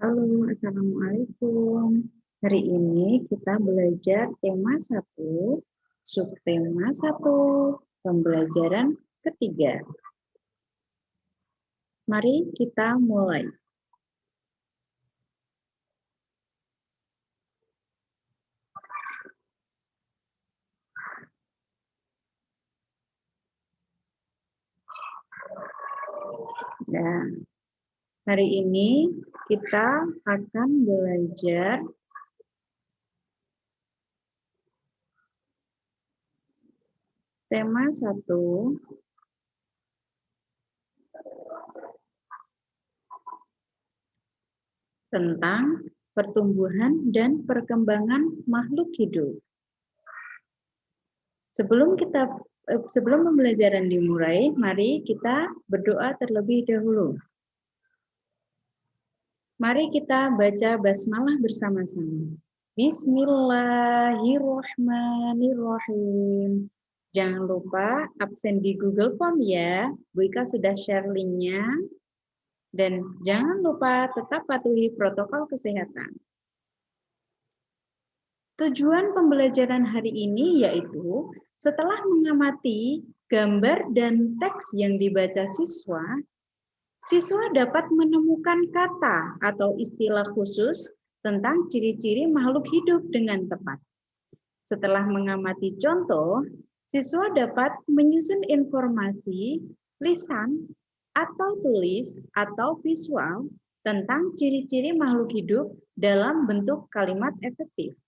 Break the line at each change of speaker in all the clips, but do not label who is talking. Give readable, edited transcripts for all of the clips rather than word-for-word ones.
Halo, Assalamualaikum. Hari ini kita belajar tema 1, subtema 1, pembelajaran ketiga. Mari kita mulai. Nah, hari ini kita akan belajar tema 1, tentang pertumbuhan dan perkembangan makhluk hidup. Sebelum pembelajaran dimulai, mari kita berdoa terlebih dahulu. Mari kita baca basmalah bersama-sama. Bismillahirrahmanirrahim. Jangan lupa absen di Google Form ya. Bu Ika sudah share linknya. Dan jangan lupa tetap patuhi protokol kesehatan. Tujuan pembelajaran hari ini yaitu setelah mengamati gambar dan teks yang dibaca siswa dapat menemukan kata atau istilah khusus tentang ciri-ciri makhluk hidup dengan tepat. Setelah mengamati contoh, siswa dapat menyusun informasi, lisan, atau tulis, atau visual tentang ciri-ciri makhluk hidup dalam bentuk kalimat efektif.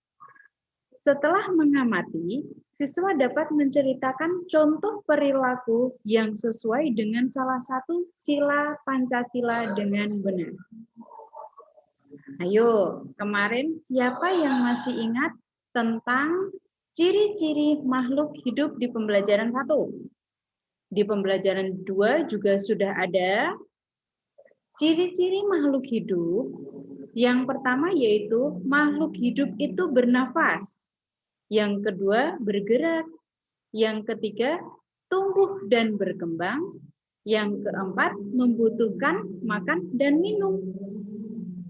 Setelah mengamati, siswa dapat menceritakan contoh perilaku yang sesuai dengan salah satu sila Pancasila dengan benar. Ayo, kemarin siapa yang masih ingat tentang ciri-ciri makhluk hidup di pembelajaran 1? Di pembelajaran 2 juga sudah ada ciri-ciri makhluk hidup. Yang pertama yaitu makhluk hidup itu bernafas. Yang kedua, bergerak. Yang ketiga, tumbuh dan berkembang. Yang keempat, membutuhkan makan dan minum.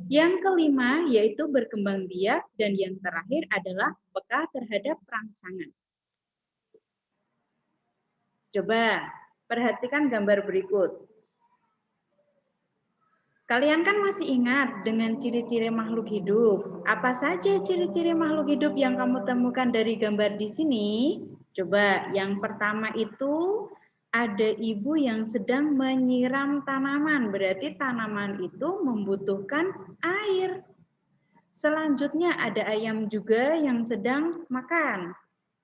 Yang kelima, yaitu berkembang biak. Dan yang terakhir adalah peka terhadap rangsangan. Coba perhatikan gambar berikut. Kalian kan masih ingat dengan ciri-ciri makhluk hidup. Apa saja ciri-ciri makhluk hidup yang kamu temukan dari gambar di sini? Coba yang pertama itu ada ibu yang sedang menyiram tanaman. Berarti tanaman itu membutuhkan air. Selanjutnya ada ayam juga yang sedang makan.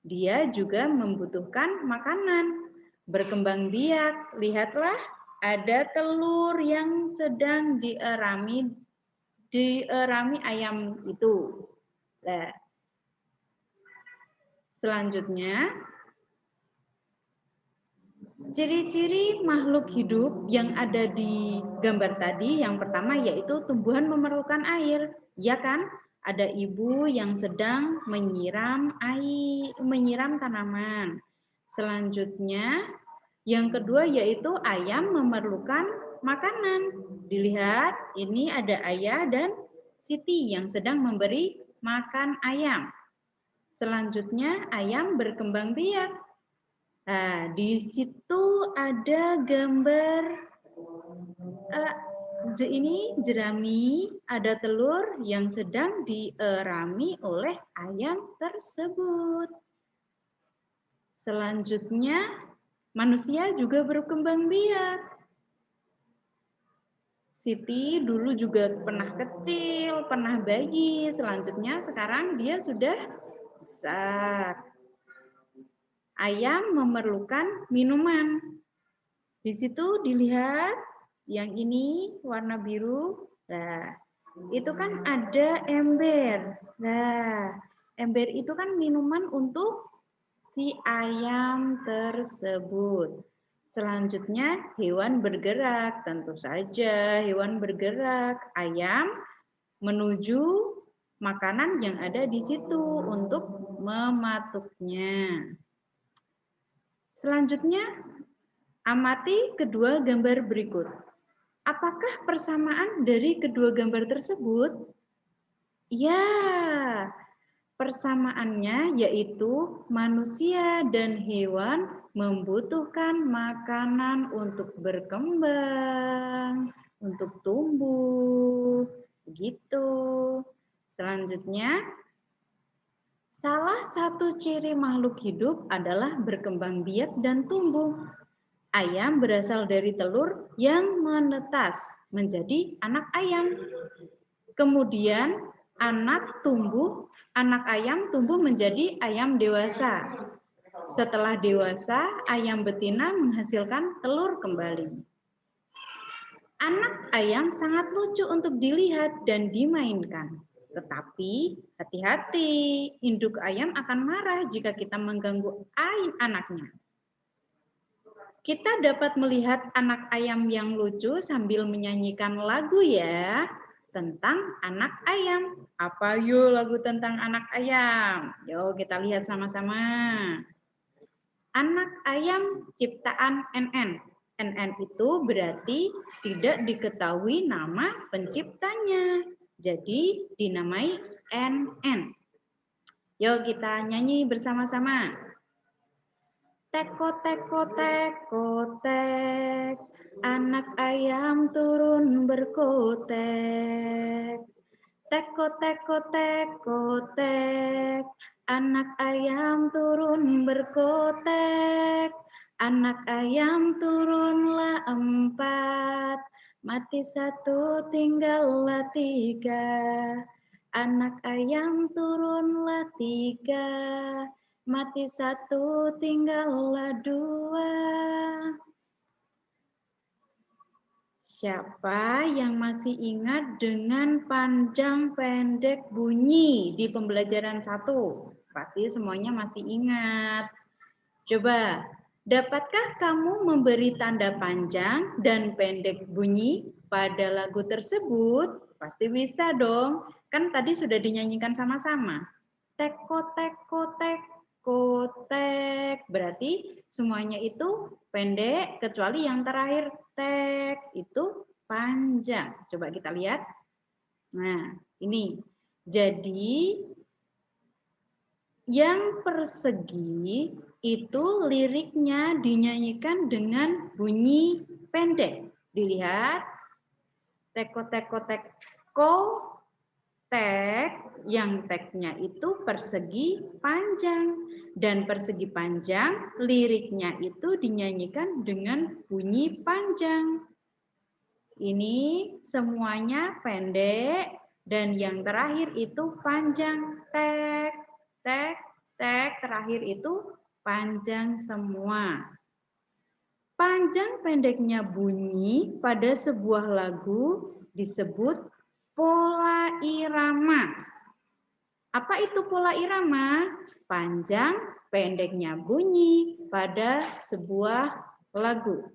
Dia juga membutuhkan makanan. Berkembang biak, lihatlah ada telur yang sedang dierami ayam itu. Nah, selanjutnya, ciri-ciri makhluk hidup yang ada di gambar tadi, yang pertama yaitu tumbuhan memerlukan air, ya kan? Ada ibu yang sedang menyiram tanaman. Selanjutnya, yang kedua yaitu ayam memerlukan makanan. Dilihat, ini ada ayah dan Siti yang sedang memberi makan ayam. Selanjutnya, ayam berkembang biak. Nah, di situ ada gambar ini jerami, ada telur yang sedang dierami oleh ayam tersebut. Selanjutnya, manusia juga berkembang biak. Siti dulu juga pernah kecil, pernah bayi, selanjutnya sekarang dia sudah besar. Ayam memerlukan minuman. Di situ dilihat yang ini warna biru. Nah, itu kan ada ember. Nah, ember itu kan minuman untuk si ayam tersebut. Selanjutnya hewan bergerak. Tentu saja hewan bergerak. Ayam menuju makanan yang ada di situ untuk mematuknya. Selanjutnya, amati kedua gambar berikut. Apakah persamaan dari kedua gambar tersebut? Ya, persamaannya yaitu manusia dan hewan membutuhkan makanan untuk berkembang, untuk tumbuh, begitu. Selanjutnya, salah satu ciri makhluk hidup adalah berkembang biak dan tumbuh. Ayam berasal dari telur yang menetas menjadi anak ayam. Kemudian anak ayam tumbuh menjadi ayam dewasa. Setelah dewasa, ayam betina menghasilkan telur kembali. Anak ayam sangat lucu untuk dilihat dan dimainkan. Tetapi hati-hati, induk ayam akan marah jika kita mengganggu anaknya. Kita dapat melihat anak ayam yang lucu sambil menyanyikan lagu ya, tentang anak ayam. Apa yuk lagu tentang anak ayam? Yuk kita lihat sama-sama. Anak ayam ciptaan NN. NN itu berarti tidak diketahui nama penciptanya. Jadi dinamai NN. Yuk kita nyanyi bersama-sama. Teko teko teko tek, anak ayam turun berkotek. Teko teko teko tek, anak ayam turun berkotek. Anak ayam turunlah 4, mati 1 tinggallah 3. Anak ayam turunlah 3. Mati 1 tinggallah 2. Siapa yang masih ingat dengan panjang pendek bunyi di pembelajaran 1? Pasti semuanya masih ingat. Coba, dapatkah kamu memberi tanda panjang dan pendek bunyi pada lagu tersebut? Pasti bisa dong. Kan tadi sudah dinyanyikan sama-sama. Teko teko tek kotek, berarti semuanya itu pendek kecuali yang terakhir tek itu panjang. Coba kita lihat. Nah, ini. Jadi yang persegi itu liriknya dinyanyikan dengan bunyi pendek. Dilihat. Teko teko teko tek, yang teknya itu persegi panjang. Dan persegi panjang, liriknya itu dinyanyikan dengan bunyi panjang. Ini semuanya pendek, dan yang terakhir itu panjang. Tek, tek, tek, terakhir itu panjang semua. Panjang pendeknya bunyi pada sebuah lagu disebut pola irama. Apa itu pola irama? Panjang pendeknya bunyi pada sebuah lagu.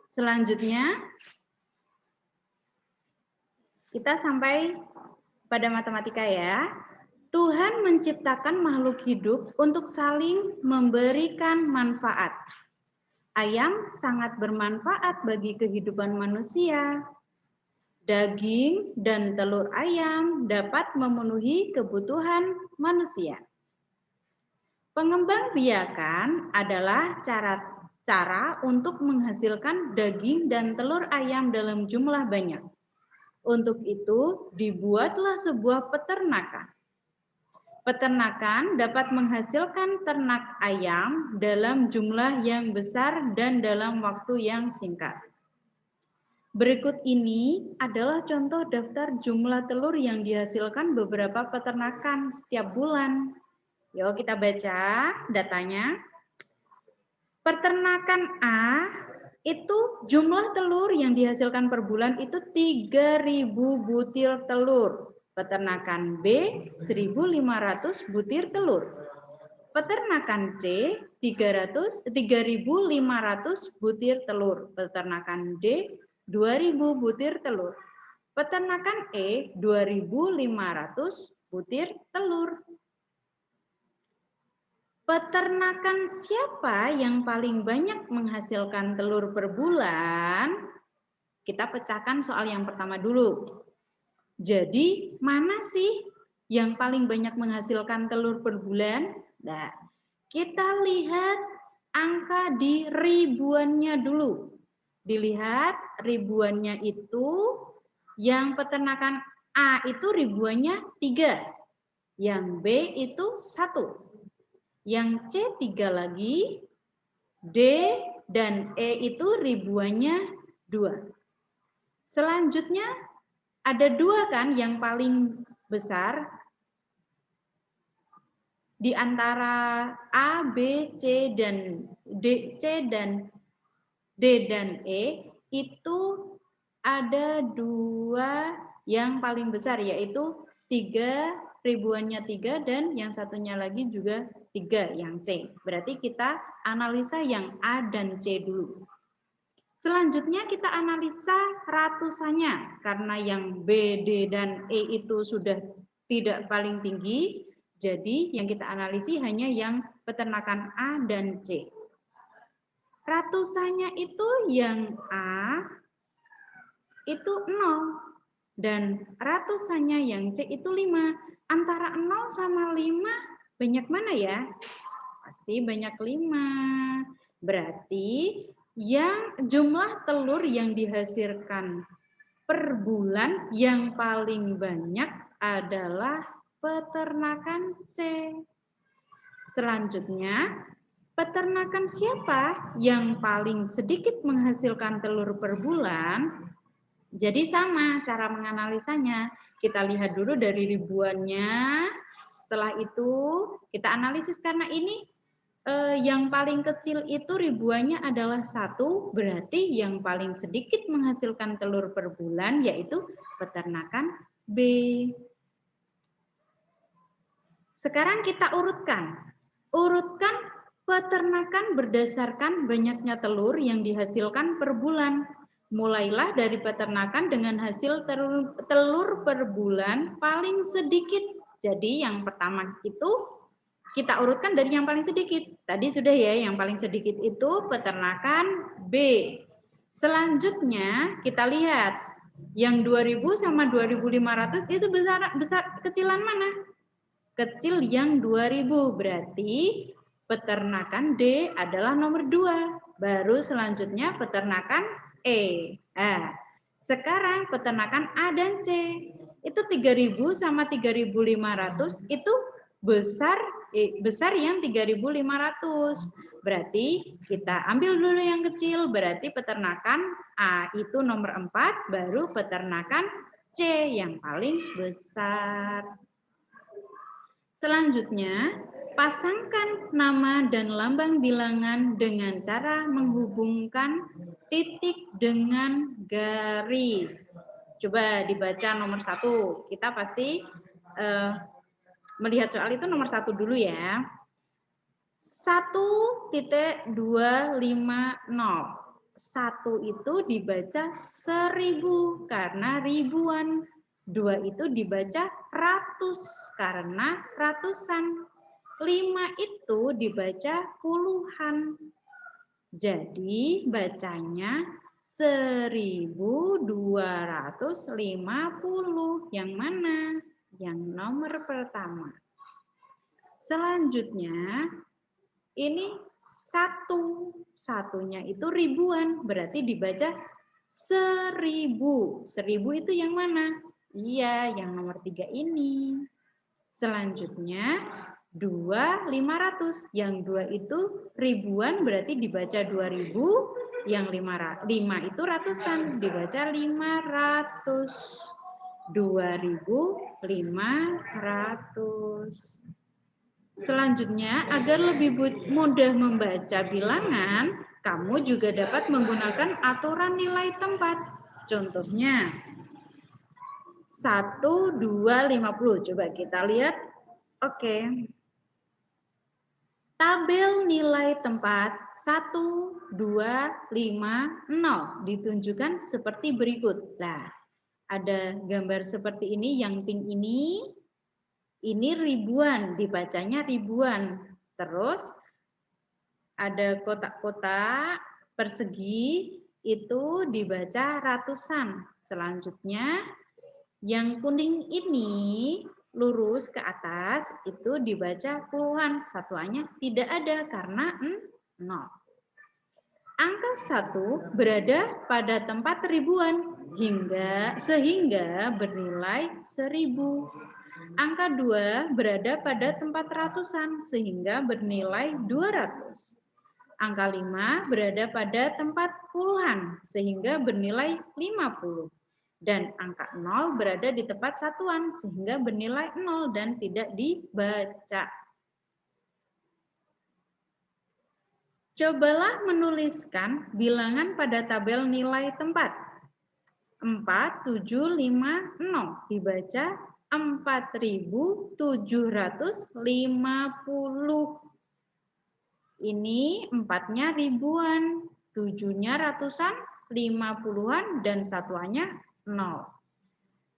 Selanjutnya, kita sampai pada matematika ya. Tuhan menciptakan makhluk hidup untuk saling memberikan manfaat. Ayam sangat bermanfaat bagi kehidupan manusia. Daging dan telur ayam dapat memenuhi kebutuhan manusia. Pengembangbiakan adalah cara untuk menghasilkan daging dan telur ayam dalam jumlah banyak. Untuk itu, dibuatlah sebuah peternakan. Peternakan dapat menghasilkan ternak ayam dalam jumlah yang besar dan dalam waktu yang singkat. Berikut ini adalah contoh daftar jumlah telur yang dihasilkan beberapa peternakan setiap bulan. Yuk kita baca datanya. Peternakan A itu jumlah telur yang dihasilkan per bulan itu 3.000 butir telur. Peternakan B 1.500 butir telur. Peternakan C 3.500 butir telur. Peternakan D 2.000 butir telur. Peternakan E 2.500 butir telur. Peternakan siapa yang paling banyak menghasilkan telur per bulan? Kita pecahkan soal yang pertama dulu. Jadi, mana sih yang paling banyak menghasilkan telur per bulan? Nah, kita lihat angka di ribuannya dulu. Dilihat ribuannya itu, yang peternakan A itu ribuannya 3, yang B itu 1, yang C 3 lagi, D dan E itu ribuannya 2. Selanjutnya ada 2 kan yang paling besar di antara A, B, C dan D, D dan E itu ada 2 yang paling besar, yaitu 3 ribuannya 3 dan yang satunya lagi juga 3 yang C. Berarti kita analisa yang A dan C dulu. Selanjutnya kita analisa ratusannya, karena yang B, D, dan E itu sudah tidak paling tinggi, jadi yang kita analisis hanya yang peternakan A dan C. Ratusannya itu yang A itu 0, dan ratusannya yang C itu 5. Antara 0 sama 5 banyak mana ya? Pasti banyak 5. Berarti yang jumlah telur yang dihasilkan per bulan yang paling banyak adalah peternakan C. Selanjutnya, peternakan siapa yang paling sedikit menghasilkan telur per bulan? Jadi sama cara menganalisanya. Kita lihat dulu dari ribuannya. Setelah itu kita analisis, karena ini yang paling kecil itu ribuannya adalah 1, berarti yang paling sedikit menghasilkan telur per bulan yaitu peternakan B. Sekarang kita urutkan. Urutkan peternakan berdasarkan banyaknya telur yang dihasilkan per bulan. Mulailah dari peternakan dengan hasil telur per bulan paling sedikit. Jadi yang pertama itu kita urutkan dari yang paling sedikit. Tadi sudah ya, yang paling sedikit itu peternakan B. Selanjutnya kita lihat yang 2000 sama 2500 itu besar kecilan mana? Kecil yang 2000, berarti peternakan D adalah nomor 2. Baru selanjutnya peternakan E. Nah, sekarang peternakan A dan C. Itu 3000 sama 3500 itu besar yang 3500. Berarti kita ambil dulu yang kecil, berarti peternakan A itu nomor 4, baru peternakan C yang paling besar. Selanjutnya, pasangkan nama dan lambang bilangan dengan cara menghubungkan titik dengan garis. Coba dibaca nomor 1. Kita pasti melihat soal itu nomor 1 dulu ya. 1.250. 1 itu dibaca 1000 karena ribuan. 2 itu dibaca ratus karena ratusan. 5 itu dibaca puluhan. Jadi bacanya 1250. Yang mana? Yang nomor pertama. Selanjutnya, ini 1. Satunya itu ribuan, berarti dibaca 1000. 1000 itu yang mana? Iya, yang nomor 3 ini. Selanjutnya, 2.500. Yang 2 itu ribuan, berarti dibaca 2000. Yang 5 itu ratusan, dibaca 500. 2500. Selanjutnya, agar lebih mudah membaca bilangan, kamu juga dapat menggunakan aturan nilai tempat. Contohnya, 1, 2, 50. Coba kita lihat. Oke. Tabel nilai tempat 1, 2, 5, 0 ditunjukkan seperti berikut. Nah, ada gambar seperti ini, yang pink ini ribuan, dibacanya ribuan. Terus ada kotak-kotak persegi, itu dibaca ratusan. Selanjutnya yang kuning ini lurus ke atas itu dibaca puluhan. Satuannya tidak ada karena 0. Angka 1 berada pada tempat ribuan sehingga bernilai 1000. Angka 2 berada pada tempat ratusan sehingga bernilai 200. Angka 5 berada pada tempat puluhan sehingga bernilai 50. Dan angka 0 berada di tempat satuan sehingga bernilai 0 dan tidak dibaca. Cobalah menuliskan bilangan pada tabel nilai tempat. 4, 7, 5, 0. Dibaca 4.750. Ini 4-nya ribuan, 7-nya ratusan, 50-an, dan satuannya 0.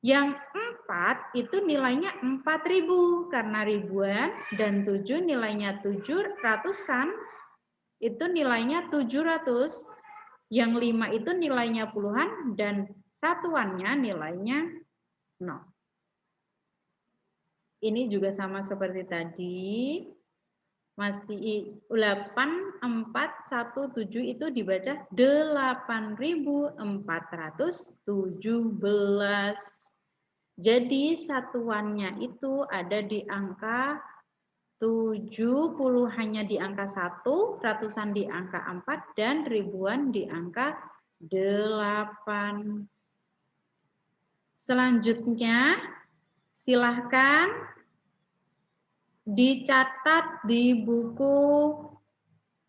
Yang 4 itu nilainya 4.000 karena ribuan, dan 7 nilainya 700-an, itu nilainya 700. Yang 5 itu nilainya puluhan, dan satuannya nilainya 0. Ini juga sama seperti tadi. Masih 8417 itu dibaca 8417. Jadi satuannya itu ada di angka 7, puluhannya di angka 1, ratusan di angka 4, dan ribuan di angka 8. Selanjutnya, silahkan dicatat di buku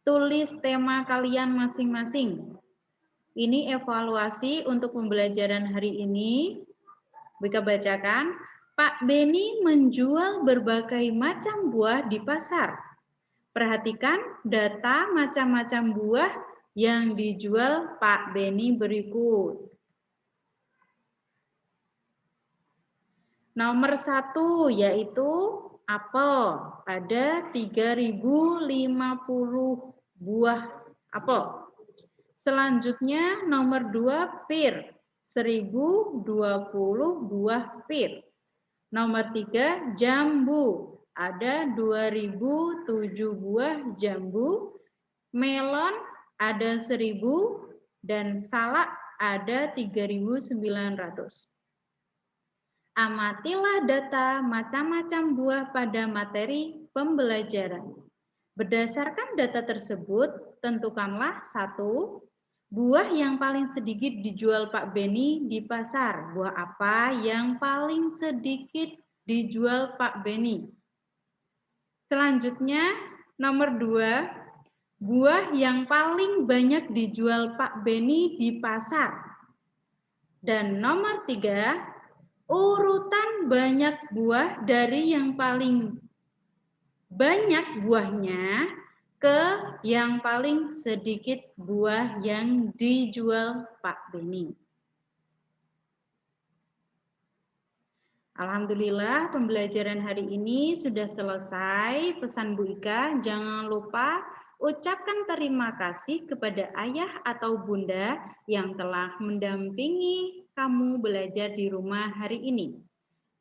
tulis tema kalian masing-masing. Ini evaluasi untuk pembelajaran hari ini. Bika bacakan, Pak Beni menjual berbagai macam buah di pasar. Perhatikan data macam-macam buah yang dijual Pak Beni berikut. Nomor 1 yaitu apel, ada 3050 buah apel. Selanjutnya nomor 2 pir, 1020 buah pir. Nomor 3 jambu, ada 2007 buah jambu. Melon ada 1000 dan salak ada 3900. Amatilah data macam-macam buah pada materi pembelajaran. Berdasarkan data tersebut, tentukanlah 1. Buah yang paling sedikit dijual Pak Beni di pasar. Buah apa yang paling sedikit dijual Pak Beni? Selanjutnya, nomor 2. Buah yang paling banyak dijual Pak Beni di pasar. Dan nomor 3. Urutan banyak buah dari yang paling banyak buahnya ke yang paling sedikit buah yang dijual Pak Beni. Alhamdulillah pembelajaran hari ini sudah selesai. Pesan Bu Ika, jangan lupa ucapkan terima kasih kepada ayah atau bunda yang telah mendampingi kamu belajar di rumah hari ini.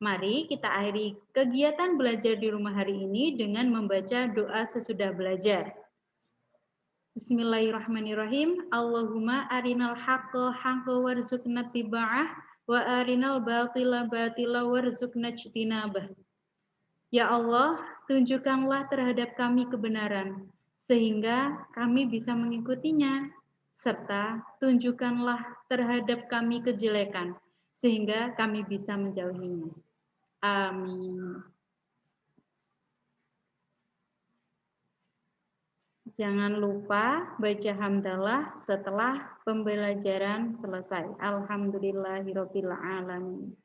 Mari kita akhiri kegiatan belajar di rumah hari ini dengan membaca doa sesudah belajar. Bismillahirrahmanirrahim. Allahumma arinal haqqa haqqa warzuqna tiba'ah wa arinal batila batila warzuqna ijtinabah. Ya Allah, tunjukkanlah terhadap kami kebenaran, sehingga kami bisa mengikutinya, serta tunjukkanlah terhadap kami kejelekan, sehingga kami bisa menjauhinya. Amin. Jangan lupa baca hamdalah setelah pembelajaran selesai. Alhamdulillahirabbil alamin.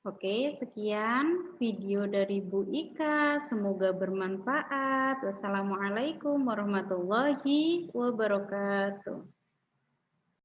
Oke, sekian video dari Bu Ika. Semoga bermanfaat. Wassalamualaikum warahmatullahi wabarakatuh.